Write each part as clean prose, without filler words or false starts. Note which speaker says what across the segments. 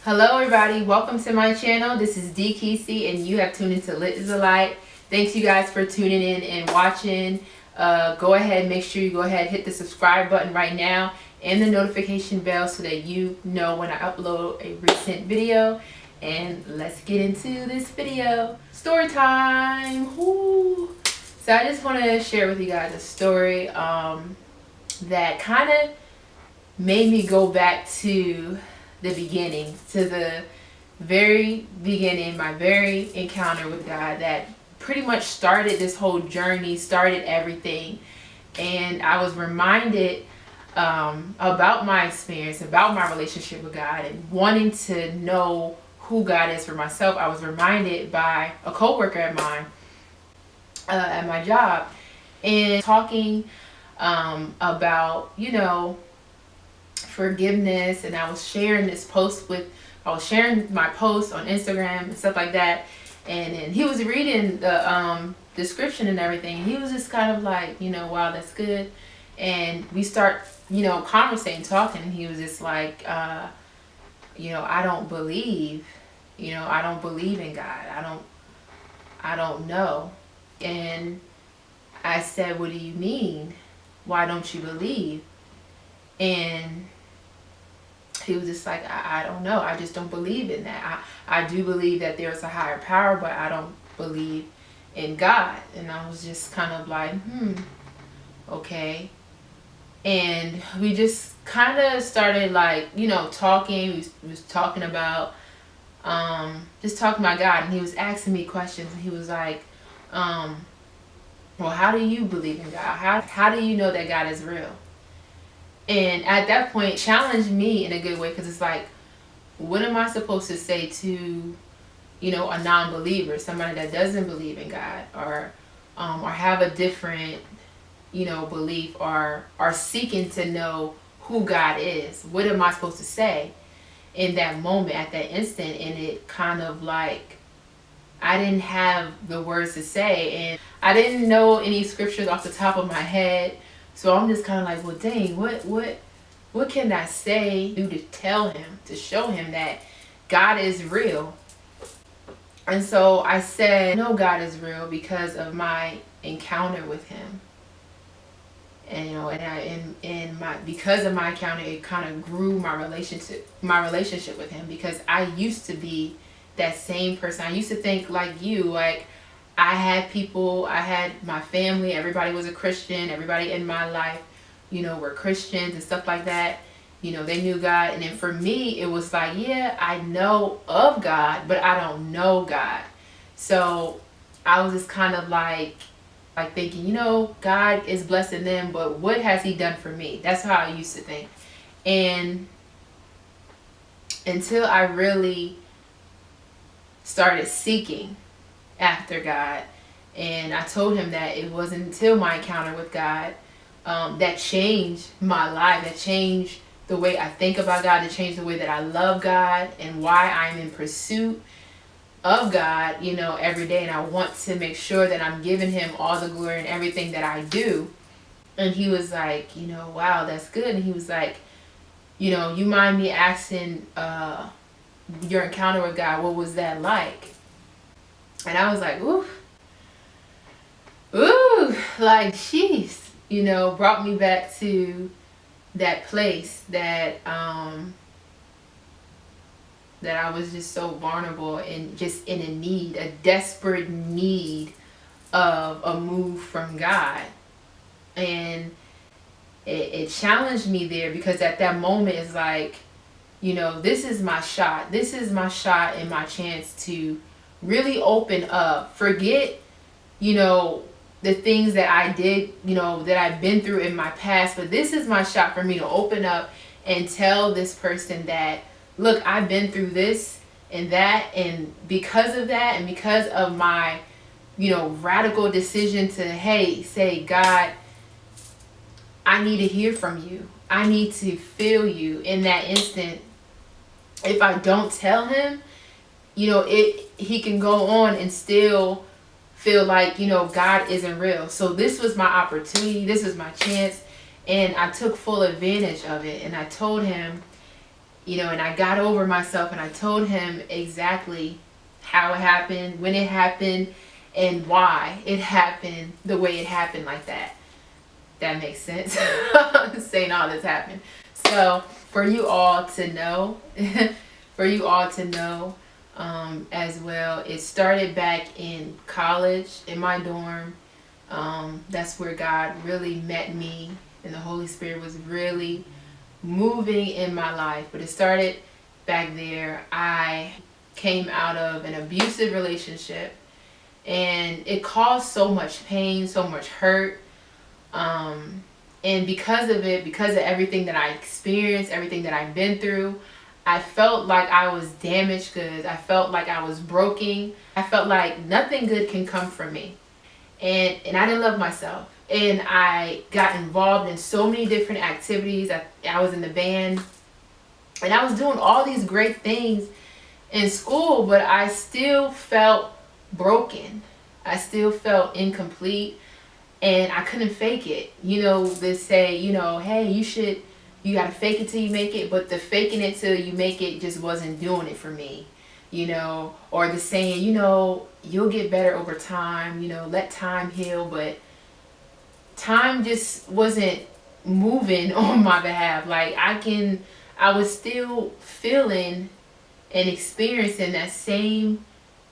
Speaker 1: Hello everybody, welcome to my channel. This is DeeKeesee and you have tuned into Lit is a Light. Thanks you guys for tuning in and watching. Go ahead, make sure you go ahead, hit the subscribe button right now and the notification bell so that you know when I upload a recent video. And let's get into this video. Story time. Woo. So I just want to share with you guys a story that kind of made me go back to the beginning, to the very beginning, my very encounter with God that pretty much started this whole journey, started everything. And I was reminded about my experience, about my relationship with God, and wanting to know who God is for myself. I was reminded by a coworker of mine at my job, and talking about, you know, forgiveness. And I was sharing my post on Instagram and stuff like that, and he was reading the description and everything. He was just kind of like, you know, wow, that's good. And we start, you know, conversating, talking, and he was just like, you know, I don't believe in God. I don't know. And I said, what do you mean? Why don't you believe? And he was just like, I don't know. I just don't believe in that. I do believe that there's a higher power, but I don't believe in God. And I was just kind of like, okay. And we just kind of started, like, you know, talking. We was talking about, just talking about God. And he was asking me questions. And he was like, well, how do you believe in God? How do you know that God is real? And at that point, challenged me in a good way, because it's like, what am I supposed to say to, you know, a non-believer, somebody that doesn't believe in God, or have a different, you know, belief, or are seeking to know who God is? What am I supposed to say in that moment, at that instant? And it kind of like, I didn't have the words to say, and I didn't know any scriptures off the top of my head. So I'm just kind of like, well, dang, what can I say, do to tell him, to show him that God is real? And so I said, no, God is real because of my encounter with him. And, you know, because of my encounter, it kind of grew my relationship with him, because I used to be that same person. I used to think like you, like, I had people, I had my family, everybody was a Christian, everybody in my life, you know, were Christians and stuff like that. You know, they knew God. And then for me, it was like, yeah, I know of God, but I don't know God. So I was just kind of like thinking, you know, God is blessing them, but what has he done for me? That's how I used to think. And until I really started seeking after God, and I told him that it wasn't until my encounter with God that changed my life, that changed the way I think about God, that changed the way that I love God, and why I'm in pursuit of God, you know, every day. And I want to make sure that I'm giving him all the glory and everything that I do. And he was like, you know, wow, that's good. And he was like, you know, you mind me asking your encounter with God, what was that like? And I was like, ooh, like, jeez, you know, brought me back to that place that that I was just so vulnerable and just in a need, a desperate need of a move from God. And it challenged me there, because at that moment it's like, you know, this is my shot. This is my shot and my chance to really open up. Forget, you know, the things that I did, you know, that I've been through in my past. But this is my shot for me to open up and tell this person that, look, I've been through this and that. And because of that, and because of my, you know, radical decision to, hey, say, God, I need to hear from you. I need to feel you in that instant. If I don't tell him, you know, he can go on and still feel like, you know, God isn't real. So this was my opportunity. This was my chance. And I took full advantage of it. And I told him, and I got over myself and I told him exactly how it happened, when it happened, and why it happened the way it happened like that. That makes sense. Saying all this happened. So for you all to know, as well, it started back in college in my dorm. That's where God really met me, and the Holy Spirit was really moving in my life. But it started back there. I came out of an abusive relationship, and it caused so much pain, so much hurt. And because of it, because of everything that I experienced, everything that I've been through, I felt like I was damaged goods. I felt like I was broken. I felt like nothing good can come from me. And I didn't love myself. And I got involved in so many different activities. I was in the band, and I was doing all these great things in school, but I still felt broken. I still felt incomplete, and I couldn't fake it. They say, hey, you gotta fake it till you make it, but the faking it till you make it just wasn't doing it for me. Or the saying, you'll get better over time, let time heal, but time just wasn't moving on my behalf. Like I was still feeling and experiencing that same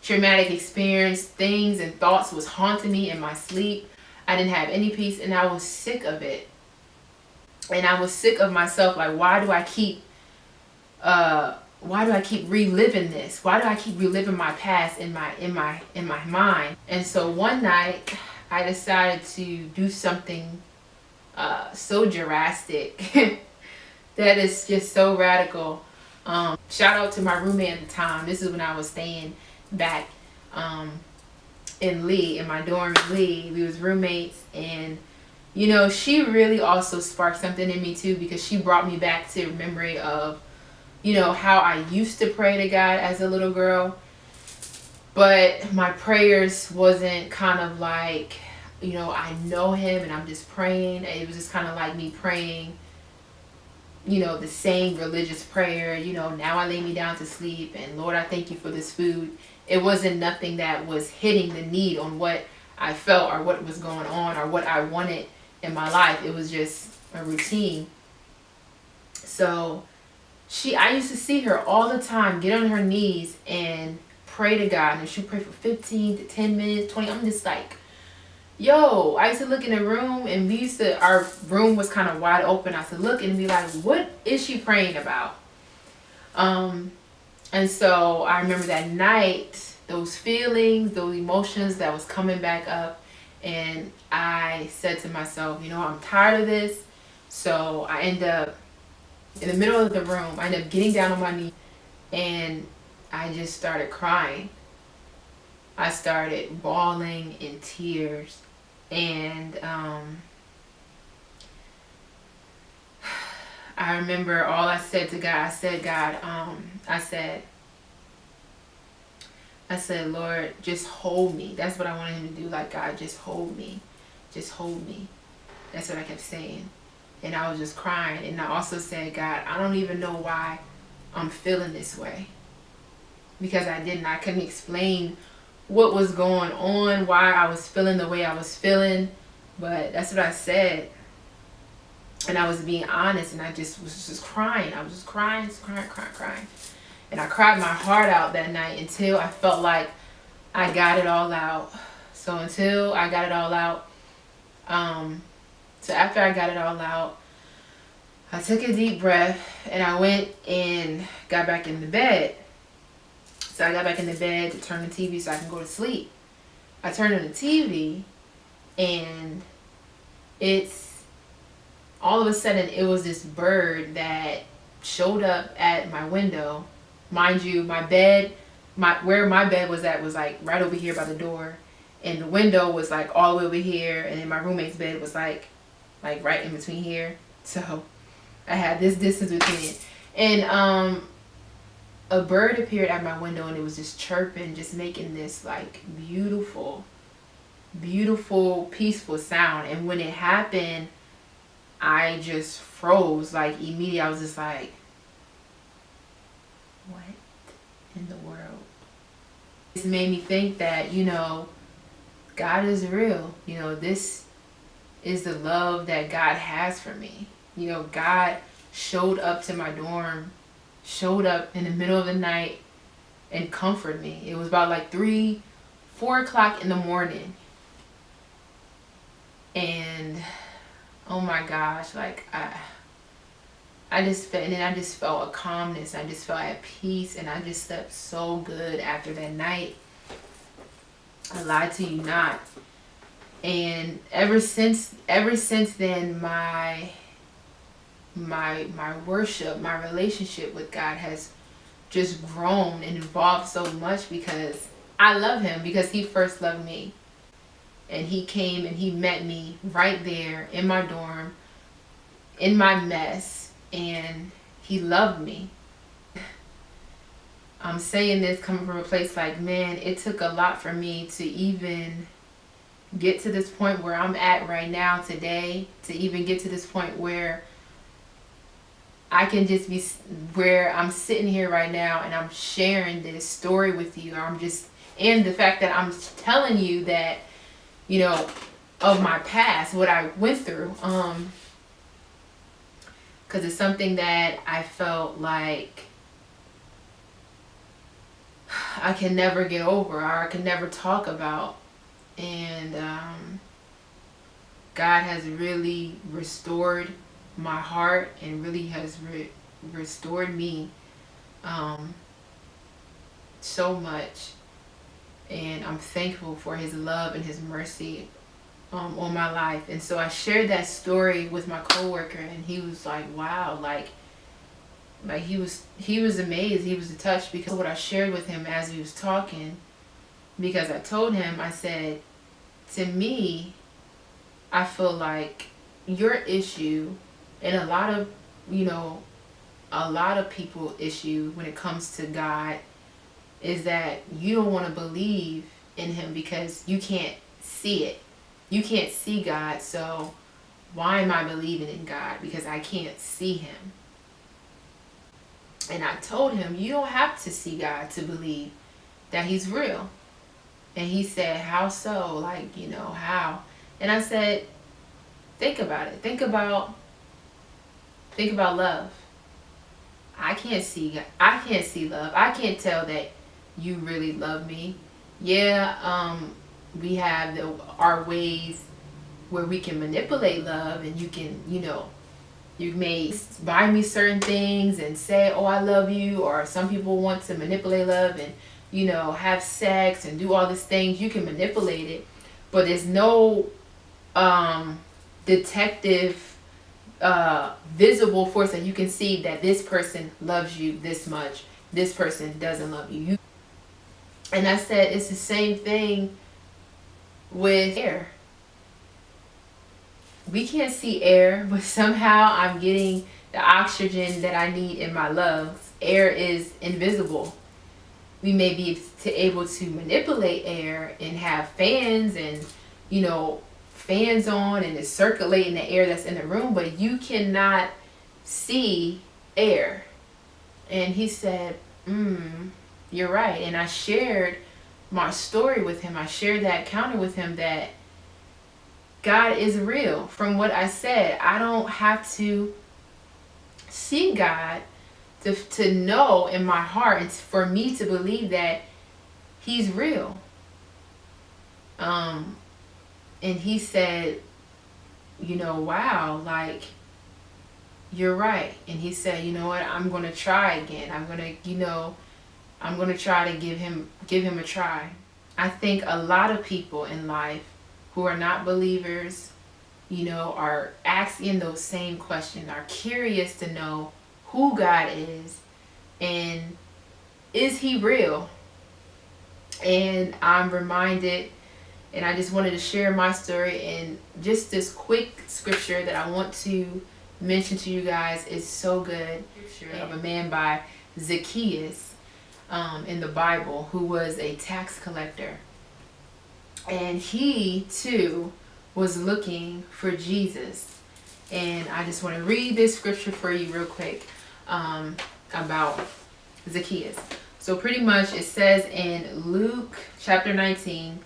Speaker 1: traumatic experience. Things and thoughts was haunting me in my sleep. I didn't have any peace, and I was sick of it. And I was sick of myself. Like, why do I keep reliving this? Why do I keep reliving my past in my mind? And so one night I decided to do something so drastic that is just so radical. Shout out to my roommate at the time. This is when I was staying back in Lee, in my dorm in Lee. We was roommates, and she really also sparked something in me too, because she brought me back to memory of how I used to pray to God as a little girl. But my prayers wasn't kind of like, I know him and I'm just praying. It was just kind of like me praying, the same religious prayer, now I lay me down to sleep, and Lord, I thank you for this food. It wasn't nothing that was hitting the need on what I felt or what was going on or what I wanted in my life. It was just a routine. So I used to see her all the time get on her knees and pray to God, and she'd pray for 15 to 10 minutes, 20. I'm just like, yo, I used to look in the room, and our room was kind of wide open. I used to look and be like, what is she praying about? And so I remember that night, those feelings, those emotions that was coming back up, and I said to myself, I'm tired of this. So I end up in the middle of the room. I ended up getting down on my knees, and I just started crying. I started bawling in tears, and I remember all I said to God, I said, Lord, just hold me. That's what I wanted him to do. Like, God, just hold me. Just hold me. That's what I kept saying. And I was just crying. And I also said, God, I don't even know why I'm feeling this way. Because I couldn't explain what was going on, why I was feeling the way I was feeling. But that's what I said. And I was being honest, and I just was just crying. I was just crying. And I cried my heart out that night until I felt like I got it all out. So until I got it all out, so after I got it all out, I took a deep breath, and I went and got back in the bed. So I got back in the bed to turn the TV so I can go to sleep. I turned on the TV, and all of a sudden it was this bird that showed up at my window. Mind you, my bed, where my bed was at was like right over here by the door, and the window was like all the way over here, and then my roommate's bed was like right in between here. So I had this distance between it, and a bird appeared at my window, and it was just chirping, just making this like beautiful, peaceful sound. And when it happened, I just froze. Like immediately I was just like, what in the world? This made me think that, God is real. This is the love that God has for me. God showed up to my dorm, showed up in the middle of the night and comforted me. It was about like 4 o'clock in the morning. And oh my gosh, like I just felt a calmness. I just felt at peace, and I just slept so good after that night. I lied to you not. And ever since then, my worship, my relationship with God has just grown and evolved so much, because I love him, because he first loved me. And he came and he met me right there in my dorm, in my mess, and he loved me. I'm saying this coming from a place like, man, it took a lot for me to even get to this point where I'm at right now today, to even get to this point where I can just be, where I'm sitting here right now and I'm sharing this story with you. And the fact that I'm telling you that, of my past, what I went through, because it's something that I felt like I can never get over, or I can never talk about. And God has really restored my heart, and really has restored me so much. And I'm thankful for his love and his mercy on my life. And so I shared that story with my coworker, and he was like, wow, like he was amazed. He was touched, because of what I shared with him as we was talking. Because I told him, I said, to me, I feel like your issue, and a lot of people issue when it comes to God, is that you don't want to believe in him because you can't see it. You can't see God, so why am I believing in God? Because I can't see him. And I told him, you don't have to see God to believe that he's real. And he said, how so? Like, how? And I said, think about it. Think about love. I can't see God. I can't see love. I can't tell that you really love me. Yeah, we have our ways where we can manipulate love, and you can, you may buy me certain things and say, oh, I love you. Or some people want to manipulate love and, have sex and do all these things. You can manipulate it, but there's no detective visible force that you can see that this person loves you this much, this person doesn't love you. And I said, it's the same thing with air. We can't see air, but somehow I'm getting the oxygen that I need in my lungs. Air is invisible. We may be able to manipulate air and have fans and, fans on, and it's circulating the air that's in the room, but you cannot see air. And he said, you're right. And I shared my story with him. I shared that encounter with him, that God is real. From what I said, I don't have to see God to know in my heart, and for me to believe that he's real. And he said, wow, like, you're right. And he said, you know what, I'm going to try again. I'm going to try to give him a try. I think a lot of people in life who are not believers, are asking those same questions, are curious to know who God is, and is he real? And I'm reminded, and I just wanted to share my story, and just this quick scripture that I want to mention to you guys is so good. Scripture of a man by Zacchaeus in the Bible, who was a tax collector. And he too was looking for Jesus. And I just want to read this scripture for you real quick about Zacchaeus. So pretty much it says in Luke chapter 19,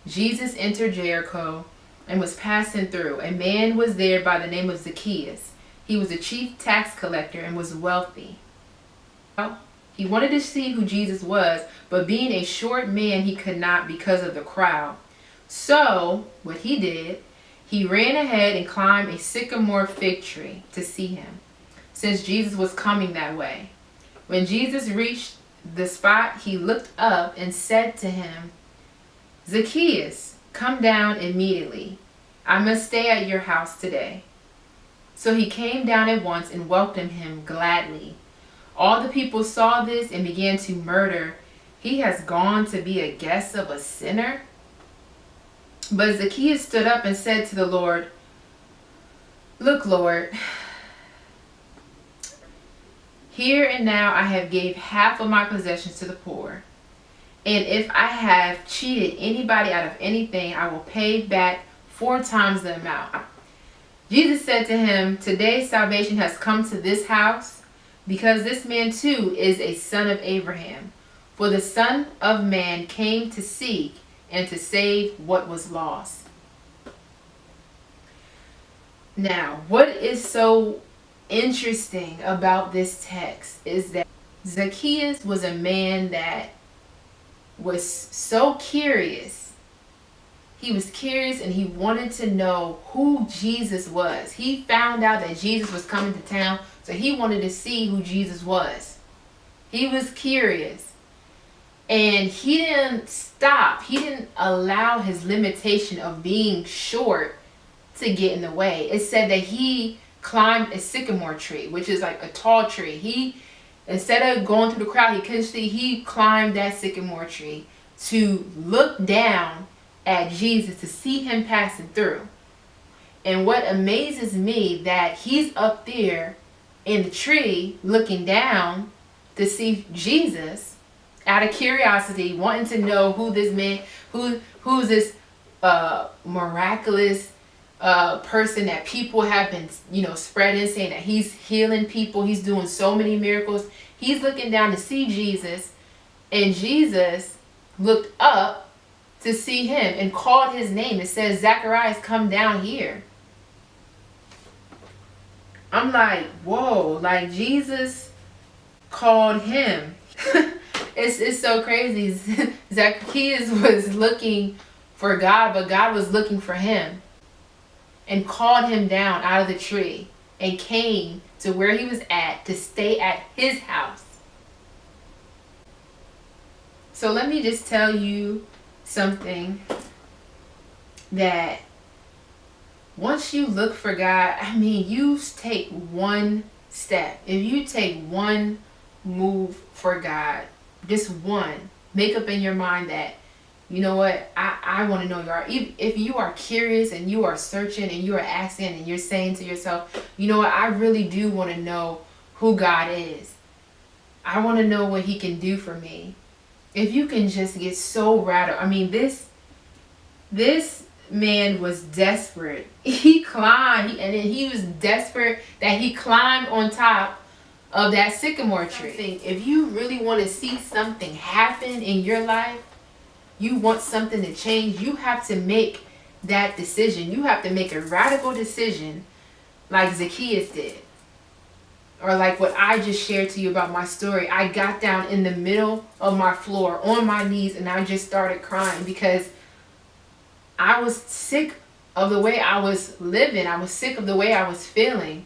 Speaker 1: Jesus entered Jericho and was passing through. A man was there by the name of Zacchaeus. He was a chief tax collector and was wealthy. He wanted to see who Jesus was, but being a short man, he could not because of the crowd. So what he did, he ran ahead and climbed a sycamore fig tree to see him, since Jesus was coming that way. When Jesus reached the spot, he looked up and said to him, "Zacchaeus, come down immediately. I must stay at your house today." So he came down at once and welcomed him gladly. All the people saw this and began to murmur, "He has gone to be a guest of a sinner." But Zacchaeus stood up and said to the Lord, "Look, Lord, here and now I have gave half of my possessions to the poor. And if I have cheated anybody out of anything, I will pay back 4 times the amount." Jesus said to him, "Today salvation has come to this house, because this man too is a son of Abraham. For the Son of Man came to seek and to save what was lost." Now, what is so interesting about this text is that Zacchaeus was a man that was so curious. He was curious and he wanted to know who Jesus was. He found out that Jesus was coming to town, so he wanted to see who Jesus was. He was curious. And he didn't stop. He didn't allow his limitation of being short to get in the way. It said that he climbed a sycamore tree, which is like a tall tree. He, instead of going through the crowd, he couldn't see. He climbed that sycamore tree to look down at Jesus, to see him passing through. And what amazes me, that he's up there in the tree looking down to see Jesus out of curiosity, wanting to know who this man, who's this miraculous person that people have been, spreading, saying that he's healing people, he's doing so many miracles. He's looking down to see Jesus, and Jesus looked up to see him and called his name. It says, "Zacharias, come down here." I'm like, whoa, like Jesus called him. It's so crazy. Zacchaeus was looking for God, but God was looking for him and called him down out of the tree and came to where he was at to stay at his house. So let me just tell you something, that once you look for God, you take one step. If you take one move for God, just one, make up in your mind that, you know what, I want to know you are. If you are curious and you are searching and you are asking and you're saying to yourself, you know what, I really do want to know who God is. I want to know what he can do for me. If you can just get so rattled. This man was desperate. He climbed, and then he was desperate that he climbed on top of that sycamore tree. If you really want to see something happen in your life, you want something to change, you have to make that decision. You have to make a radical decision like Zacchaeus did. Or like what I just shared to you about my story. I got down in the middle of my floor on my knees and I just started crying because I was sick of the way I was living. I was sick of the way I was feeling.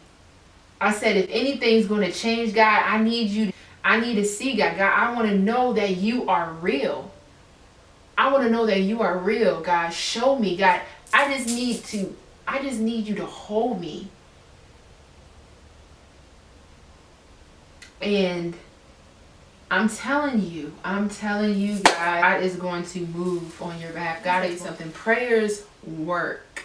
Speaker 1: I said, if anything's going to change, God, I need to see God. God, I want to know that you are real. I want to know that you are real, God. Show me, God. I just need you to hold me. And I'm telling you, God is going to move on your behalf. God is something. Prayers work.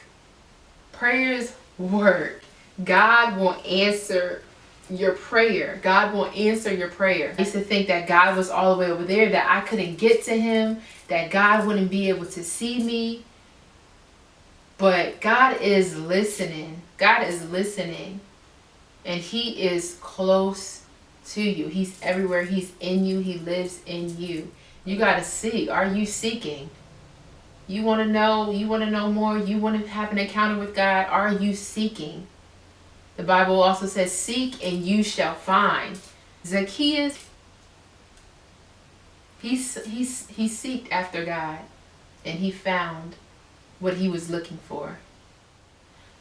Speaker 1: Prayers work. God will answer your prayer. God will answer your prayer. I used to think that God was all the way over there, that I couldn't get to him, that God wouldn't be able to see me. But God is listening. God is listening. And he is close to you. He's everywhere. He's in you. He lives in you. You got to seek. Are you seeking? You want to know? You want to know more? You want to have an encounter with God? Are you seeking? The Bible also says, seek and you shall find. Zacchaeus, he seeked after God, and he found what he was looking for.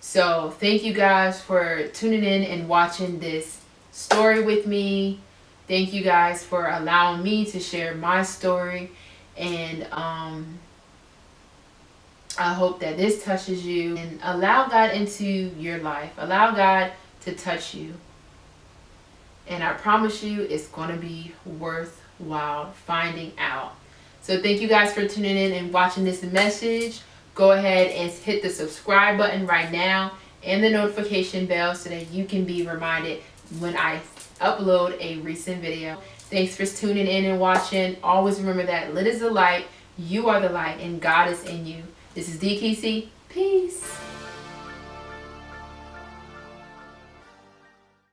Speaker 1: So thank you guys for tuning in and watching this story with me. Thank you guys for allowing me to share my story, and I hope that this touches you, and allow God into your life. Allow God to touch you, and I promise you it's going to be worthwhile finding out. So thank you guys for tuning in and watching this message. Go ahead and hit the subscribe button right now and the notification bell so that you can be reminded when I upload a recent video. Thanks for tuning in and watching. Always remember that lit is the light, you are the light, and God is in you. This is DeeKeesee. Peace.